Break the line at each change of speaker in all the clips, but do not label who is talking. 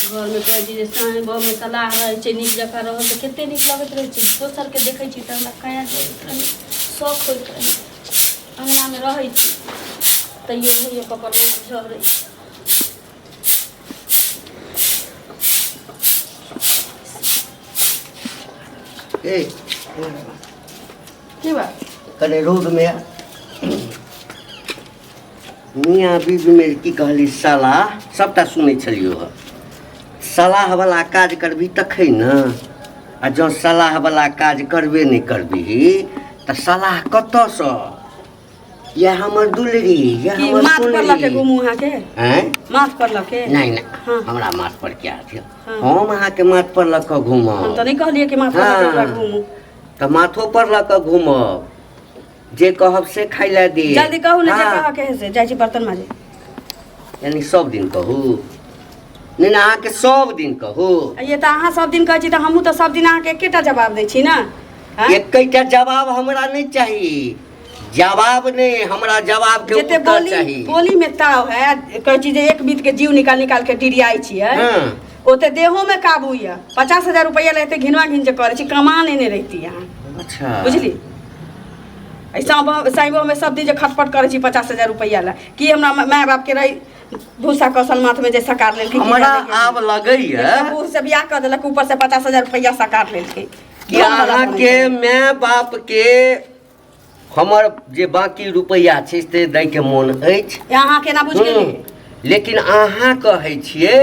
घर में कहे जे साँझ में सलाह रहे छै नीक जकाँ रहल तऽ कते नीक लगैत रहे छै। दोसर के देखै छी तऽ हमरा काया करैत रहे शौक होइत रहे। अंगना में रहे छी तैयो भैया पकड़ झरै
ए
की बात
कने रोड में मियाँ बीबी में की कहली सलाह सबटा सुनै छलियो ह। सलाह वाला काज करबी तखै न आ जँ सलाह वाला काज करबे नहीं करबी त सलाह कतऽ सँ। यह हमर दुलरी यह
की
हमर
माथ पर लके
सुनरी
घुमू अहाँ के
हैं
माथ पर लके
नहीं नहीं
हाँ।
हमरा माथ पर क्या थी
हाँ।
हम अहाँ के माथ पर लऽ कऽ
हम
घूमब
तो नहीं कहलिए कि माथ पर
हाँ।
लके घुमू
त माथो पर लऽ कऽ घूमब जे कहब से खाइ लए दे।
जल्दी कहू ने जे
हाँ।
कह के से जाइ छी बर्तन माजे।
यानी सब दिन कहू नहीं ना अहाँके सब दिन कहू
ये तो अहाँ सब दिन कहै छी तऽ हमहूँ तऽ सब दिन अहाँके एकेटा जवाब दै छी ना।
एकैटा जवाब हमरा नहीं चाहिए। जवाब नहीं हमरा जवाब के
जते
उत्तर चाहिए।
बोली में ताव है कहै छी जे एक बीत के जीव निकाल निकाल के डिरियाई छियै
हाँ।
ओते देहो में काबू ये 50,000 रुपया लेते घिनवा घिन जे करे छी कमान नहीं रहती यहाँ।
अच्छा
बुझली ऐसा साइबो में सब दिन जे खटपट करे छी 50,000 रुपया ला कि हमरा माय बाप के रही भूसा कौशल माथ में जे सकार लेल
हमरा आब लगैया
बूढ़ से बियाह कर देलक ऊपर से 50,000 रुपया सकार लेल
कि अहाँ के माय बाप के हमर जे बाकी रुपया छै से दै के मोन अछि।
यहाँ के ना बुझ गेली
लेकिन अहाँ कहै छियै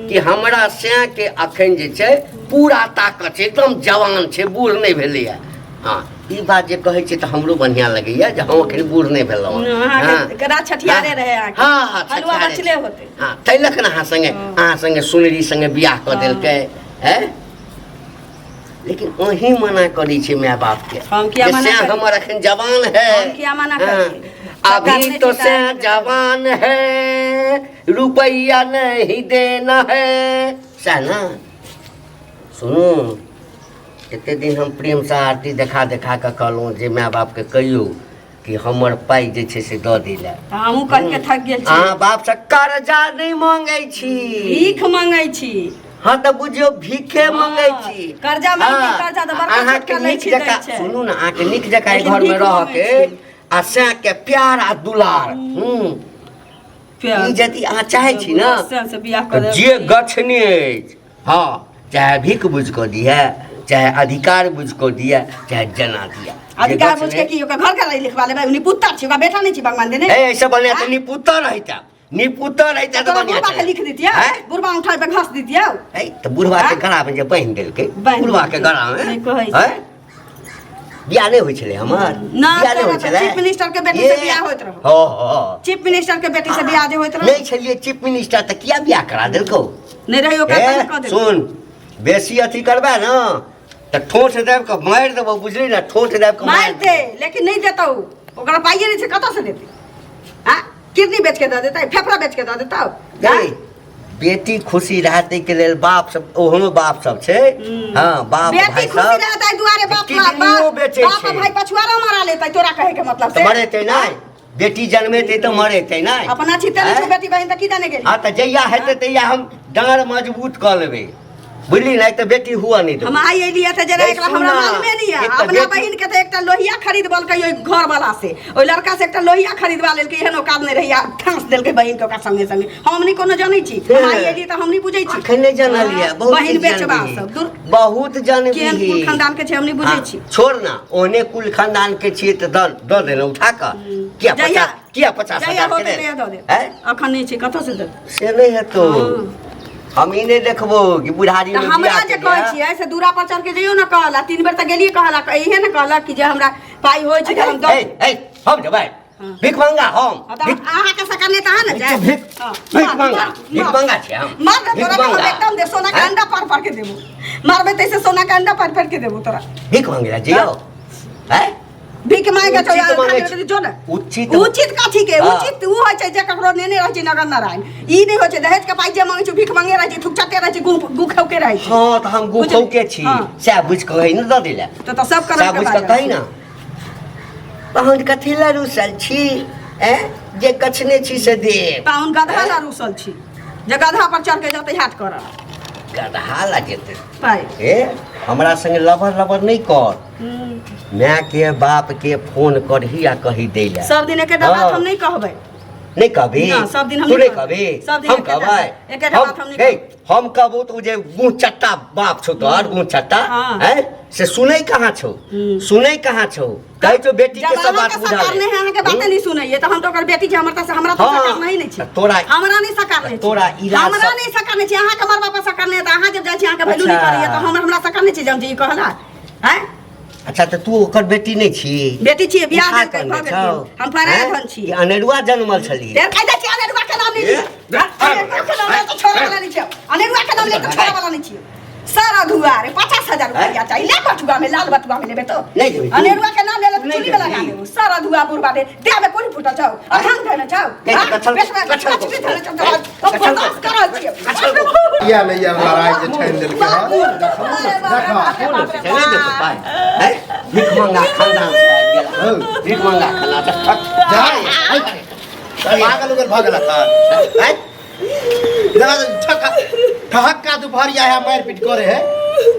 कि हमरा से के अखन जे छै पूरा ताकत छै एकदम जवान छै बूढ़ नहीं भेलैया। हाँ ई बात जे कहै छै तऽ हमरो बढ़िया लगैया जे हम अखन बूढ़ नहीं भेलहुँ।
करा छठियारे रहे
हाँ
हलवा बचले होते
हाँ तैलक ने अहाँ संगे सुनरी संगे बियाह कऽ देलकै है। लेकिन वही मना करी छे माय बाप के
हम किया मना करी?
हमर अखन जवान है
हम किया मना करी?
अभी तो से जवान है रुपया नहीं देना है सह ना। सुनू एते दिन हम प्रेम से आरती देखा देखा के कहलहुँ जे माय बाप के कहियो कि हमर पाई जे छै से दऽ दिले।
हमहूँ कह के थक गेल छी।
अहाँ बाप से कर्जा नहीं मांगै छी
भीख मांगै छी।
हाँ तो बुझियो भीखे मांगै छी।
कर्जा मांगै कर्जा तो बड़का
अहाँ के नीक जकाँ सुनू ना अहाँ के नीक जकाँ घर में रह के आ से के प्यार आ दुलार ई यदि अहाँ चाहै छी ना तऽ जे गछने अछि हाँ चाहे भीख बुझ कऽ दिया चाहे अधिकार बुझ कऽ दिया चाहे जना दिया।
अधिकार बुझ के की ओकर घर का लिखवा लेबै निपुत्तर छी ओकर बेटा नहीं छी भगवान देने
ए ऐसे बने त निपुत्तर रहता निपुत्तर रहता त बढ़िया
बुढ़वा के लिख दितिया बुढ़वा उठा पे घास दितिया
ए त बुढ़वा के गला में जे बांध देलकै बुढ़वा के गला में हैं बियाह नहीं होय छले हमर बियाह नहीं होय छले।
चीफ मिनिस्टर के बेटी से बियाह होइत रहो
हो
चीफ मिनिस्टर के बेटी से बियाह जे होइत रहो
नहीं छलिए चीफ मिनिस्टर त किया बियाह करा देलको
नहीं रहियो का
सुन बेसी अथी करबे ना त ठोठ देब के मार देबो बुझली ना ठोठ देब के
मार दे लेकिन नहीं देता ओकरा पाइए नहीं से कत से देते हां किडनी बेच के दे देता फेफड़ा बेच के दे देता
बेटी खुशी रहते के लेल बाप सब ओहनो बाप सब छे। हां बाप
बेटी
भाई
खुशी
सब
रहता है दुआरे बाप बाप भाई पछुआरा मारा लेता तोरा कहे के मतलब से
मरेते नहीं बेटी जन्मेते तो मरेते नहीं
अपना छिते नहीं बेटी बहन त की जाने गेली।
हां त जइया हेते तइया हम डांर मजबूत कर लेबे बुझली नहीं तो बेटी हुआ नहीं
हम आई एलिया त जरा एकरा हमरा मालूमे नहीं है अपना बहिन के त एकटा लोहिया खरीद बोल के घर वाला से ओइ लड़का से एकटा लोहिया खरीदवा लेल के एहन औकात नहीं रहिया ठांस देल के बहिन के ओकरा संगे संगे हम नहीं कोनो जानै छी हम आई एलिया त हम नहीं बुझै छी
अखन नहीं जानलिए बहुत
बहिन बेचबा सब दूर
बहुत जानबी
केहन कुल खानदान के छै हम नहीं बुझै छी
छोड़ ना ओने कुल खानदान के छिए त द देना उठा का किया 50,000 के दे हैं
अखन नहीं छै कत से दे
से नहीं है तो हम ही नहीं देखबो कि बुढ़ारी में
हमरा जे कहै छियै से दूरा पर चढ़ के जइयो न कहला 3 बेर त गेलिए कहला इहे न कहला कि जे हमरा पाई होय छै हम दो
हम जबै भीख मांगा हम
अहाँ के सकर नहीं तहा न जाय
भीख मांगा छै हम
मार दे तोरा हम एकदम दे सोना के अंडा पार के देबो मारबे तैसे सोना के अंडा पार के देबो तोरा
भीख मांगेला जियो हैं
भीख मांगे तो यार जो ना
उचित
उचित काठी के उचित उ होय छै जे ककरो नेने रहै छै नगर नारायण ई नहीं होय छै दहेज के पाई जे मांगे छै भीख मांगे रहै छै थुकचटे रहै छै गुखौ के रहै छै
हां त हम गुखौ के छी से बुझ के है न द देला
तो सब कर
बुझ के कहि ना पाहुन कथि ला रुसल छी जे कछने छी से दे
पाहुन गधा ला रुसल छी जे गधा पर चढ़ के जते हाथ कर
गधा ला जेते
पाई
ए हमरा संगे लबर नहीं कर माँ के बाप के फोन करही आ कही दे ले
सब दिन एके बात हम नहीं कहबै
नहीं कहबी
ना, सब दिन हम
तू
नहीं
नहीं कहबी
सब दिन
हम
एके
कहबै
एके बात हम नहीं
हम कहबो तो जे गुण चट्टा बाप छौ तोर गुण चट्टा
हाँ।
हैं से सुनै कहाँ छौ सुनै कहाँ छौ कहै तो बेटी के सब बात बुझा
सरकार ने अहाँ के बातें नहीं सुनैये तो हम तो ओकर बेटी छै हमरा तो
हाँ।
सरकार नहीं छै
तोरा
हमरा नहीं सरकार नहीं
तोरा इलाज
हमरा नहीं सरकार नहीं छै अहाँ के मार बाप सरकार नहीं त अहाँ जब जाइ छी अहाँ के वैल्यू नहीं
अच्छा।
करिए तो हमरा सरकार नहीं छै जब जी कहला हैं
अच्छा तो तू ओकर बेटी नहीं छी
बेटी छियै बियाह
उठा
कर
करने
भऽ
छौ।
गेल हम फरार
हैं?
धन छी
ई अनेरुआ जन्मल छली
देर खाइ दै छी अनेरुआ के नाम नहीं अनेरुआ के नाम तो छोरा वाला नहीं छै अनेरुआ के नाम ले तो छोरा वाला नहीं छै सारा दुआरे 50,000 रुपया चाहिए ले बटुआ में लाल बटुआ में लेबे तो
नहीं देबी तू।
अनेरुआ के नाम ले ले
नहीं
चुली में लगा
देबी।
देबो सारा दुआ बुरबा दे देह में कोनी फुटा छौ अथान धने छौ
नहीं, कछल- कछल-
कछल धने छौ तो बर्दाश्त करल छी
या में या लड़ाई जे छाइन देलकै हन
चले दे पापा हैं भिख मंगा खानदान से आबि गेला भिख मंगा खाना से फट
जाए पागल उगल भगला था हैं ठहक्का दोपहरिया है मार पीट करे है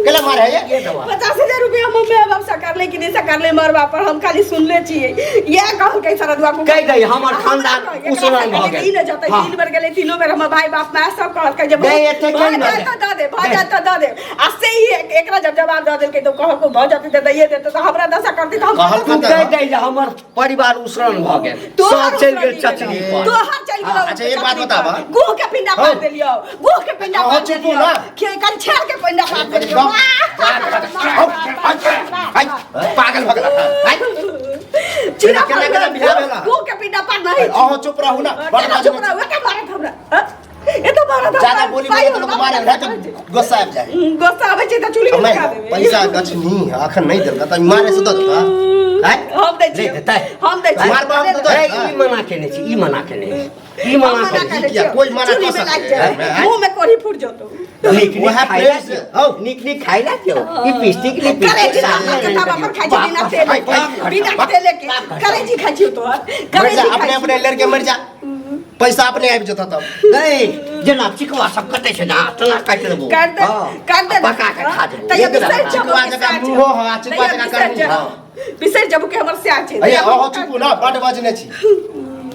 केला मारे है ये
50,000 रुपया मम्मी बाप सकार ले कि नहीं सकार ले मरबा पर हम खाली सुन ले छिए ये कहल के सारा दुआ को
कह दई हमर खानदान उसरन भ गेल
तीन जते तीन बार गेले तीनों बेर हमर भाई बाप मां सब कहल के जे
दे एते कहि न दे।
द दे भाजा त द दे आ से ही एकरा जब जवाब द देल के तो कह को भ जते त दइए देते तो हमरा दशा करती तो
कहल
हम
तू कह दई जे हमर परिवार उसरन भ गेल सब चल गेल चचरी पर
तो हर चल गेल
अच्छा, एक बात बताबा।
गुह के पिंडा
हाँ।
पार देलियो गुह के पिंडा
हाँ,
पार
चुप हो
देलियो
ना।
के कर छेड़ के पिंडा पार देलियो
पागल भगला था
चिरा
केना केना बियाह भेला?
गुह के पिंडा पार नहीं
अहो चुप रहू ना बड़
केना चुप रहो के मारत हमरा हाँ? ये तो मारत हमरा।
ज्यादा बोली बोले तो लोग मारे रह तो गुस्सा आ जाए
गुस्सा आबै छै त चुली के लगा
नहीं
देबै
पैसा गछनी अखन नहीं देलका त मारे से दत का हैं
हम दै छी
ले देतै।
हम दै छी
मार बाप तो दे।
ई मना केने छी ई मना केने ई मना
मना
केने
कर
किया?
दियो।
कोई मना
चुली
कर
में
सकते
लाग जाए।
हैं?
मुंह में कोरी फूट जतो
निक निक
वहाँ
खाइला
प्रेम से-
क्यों निक निक खाइला क्यों ई पिस्टिक ले
करे जी
पिस्टिक
सामने के तावा पर खाइ छी बिना तेल के बिना तेल के करे जी खाइ छी तो
मर
करे
जा
जी
अपने अपने लड़के मर जा पैसा अपने आबि जता तब
गई जेना चिकवा सब कटे छै ना तना काट लेबो
कर दे कर दे
पका के खा देबो
त ये बिसर जब
चिकवा जका मुंह हो हा चिकवा जका कर
बिसर जब के हमर से आ छै
अरे अहो चुप ना बड बजने छी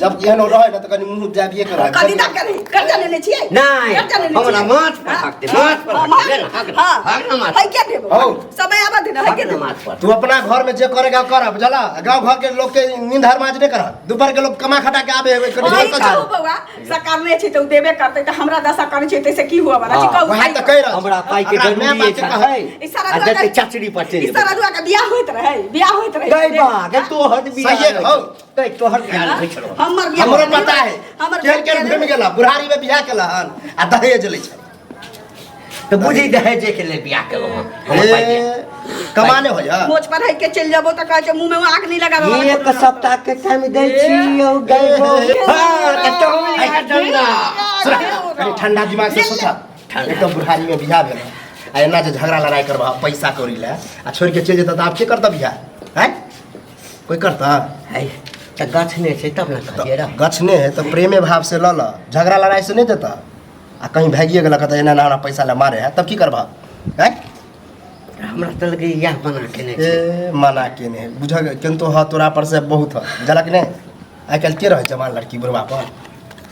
जब एहन रहे ना त कनी मुंह जाबिए कर
कदिदा करे कर्जा लेने छियै
नहीं
कर्जा लेने
हमरा
छियै।
माछ पर हक दे माछ पर हक दे हक हक ना माछ
है क्या देबो
हौ।
समय आबा दे ना है
हक
क्या
ना
देबो
माछ पर
तू अपना घर में जे करेगा कर बुझला गांव घर के लोग के नींद हरमाज नहीं कर दोपहर के लोग कमा खटा के आबे कनी
ओही
घर
कहू
का
बौआ सरकार ने छै त देबे करतै त हमरा दशा करे छै तैसे की हुआ बला
हाँ,
कहू
वहाँ त कह रहा
हमरा पाई के
हमरा मैं
जरूरी
बात
छै
कहे
ई सारा
आ
दुआ
जते
का-
चचरी पर चलि
ई सारा दुआ के बियाह होइत रहे
गई बा गई तो हद बियाह
सही है, हौ।
गई तो हद बियाह नहीं छरो
हमर बियाह
हमरो पता है
हमर
केल केल घूम गेला बुढ़ारी में बियाह केला हन आ दहेज लै छै
तो बुझी दहेज के ले बियाह केलो हमर पाई के
ए, कमाने हो या
मोच पर है के चल जाबो त कहै छै मुंह में आंख नहीं लगाबो
एक सप्ताह के टाइम दै छी ओ गई हो हां त तो हम डंडा
अरे ठंडा दिमाग से सोचा एकदम बुढ़ारी में बियाह भेल आ एना जे झगड़ा लड़ाई करबा पैसा कौड़ी ले आ छोड़ के चल जेता त आप के करता बियाह हैं कोई करता
है त गछने छै तब ना कहिए रे
गछने है तो प्रेमे भाव से ल झगड़ा लड़ाई से नहीं देता आ कहीं भागिए गेला कहता एना ना पैसा ले मारे है तब की करबा हैं
हमरा त लगे यह बना के ने छै
ए मना के नहीं बुझ किंतु हाँ तोरा पर से बहुत है जला कि नहीं आइ काल्हि के रहे जवान लड़की बुढ़वा पर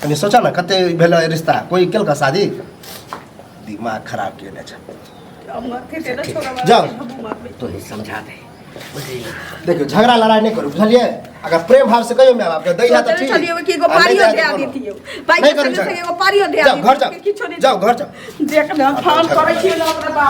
कनी सोचा ना कते भेल रिश्ता कोई केल का शादी दिमाग खराब के ने छै जाओ
तो ही समझा दे बुझली ना
देखियो झगड़ा लड़ाई नहीं करू बुझलिए अगर प्रेम भाव से कहियो मैं आपके दैया तो ठीक
चलिए कि एगो
आ, नहीं
पारियो
जाए
दे
तो कोनो।
देतियो भाई
नहीं
के
करू
संगे
झगड़ा।
एगो पारियो दे
जाओ घर
किछो
जाओ
नहीं
जाओ घर जाओ
देख ना फोन करे छियै ना ओकरा